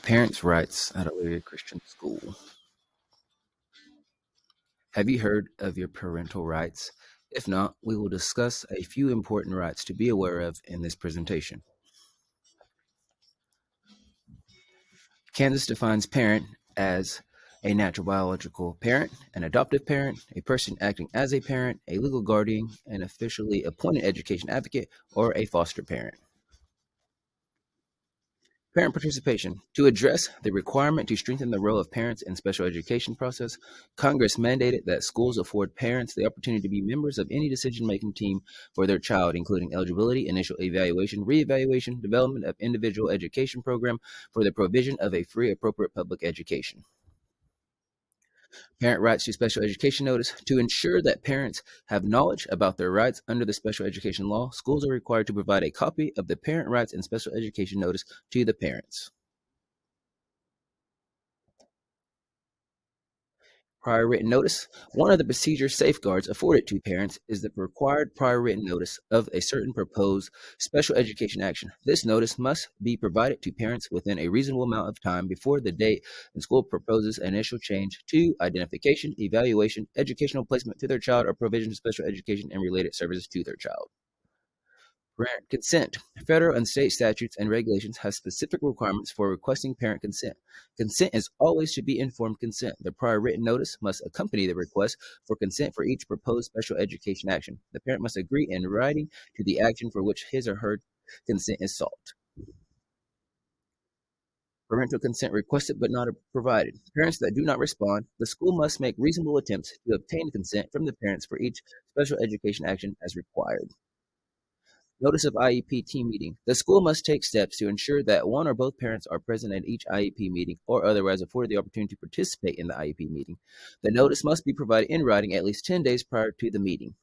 Parents' rights at a Lyria Christian school. Have you heard of your parental rights? If not, we will discuss a few important rights to be aware of in this presentation. Kansas defines parent as a natural biological parent, an adoptive parent, a person acting as a parent, a legal guardian, an officially appointed education advocate, or a foster parent. Parent participation. To address the requirement to strengthen the role of parents in special education process, Congress mandated that schools afford parents the opportunity to be members of any decision-making team for their child, including eligibility, initial evaluation, reevaluation, development of individual education program for the provision of a free, appropriate public education. Parent rights to special education notice. To ensure that parents have knowledge about their rights under the special education law, schools are required to provide a copy of the parent rights and special education notice to the parents. Prior written notice. One of the procedure safeguards afforded to parents is the required prior written notice of a certain proposed special education action. This notice must be provided to parents within a reasonable amount of time before the date the school proposes initial change to identification, evaluation, educational placement to their child, or provision of special education and related services to their child. Parent consent. Federal and state statutes and regulations have specific requirements for requesting parent consent. Consent is always to be informed consent. The prior written notice must accompany the request for consent for each proposed special education action. The parent must agree in writing to the action for which his or her consent is sought. Parental consent requested but not provided. Parents that do not respond, the school must make reasonable attempts to obtain consent from the parents for each special education action as required. Notice of IEP team meeting. The school must take steps to ensure that one or both parents are present at each IEP meeting or otherwise afforded the opportunity to participate in the IEP meeting. The notice must be provided in writing at least 10 days prior to the meeting.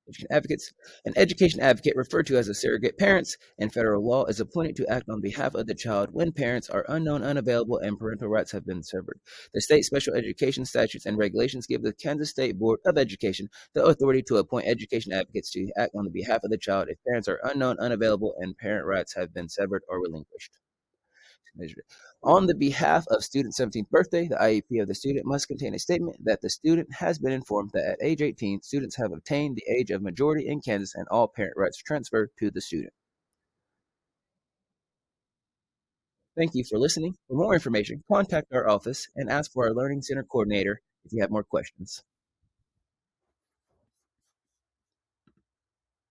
Education advocates. An education advocate, referred to as a surrogate parents in federal law, is appointed to act on behalf of the child when parents are unknown, unavailable, and parental rights have been severed. The state special education statutes and regulations give the Kansas State Board of Education the authority to appoint education advocates to act on the behalf of the child if parents are unknown, unavailable, and parent rights have been severed or relinquished. On the behalf of student's 17th birthday, the IEP of the student must contain a statement that the student has been informed that at age 18, students have attained the age of majority in Kansas and all parent rights transfer to the student. Thank you for listening. For more information, contact our office and ask for our Learning Center coordinator if you have more questions.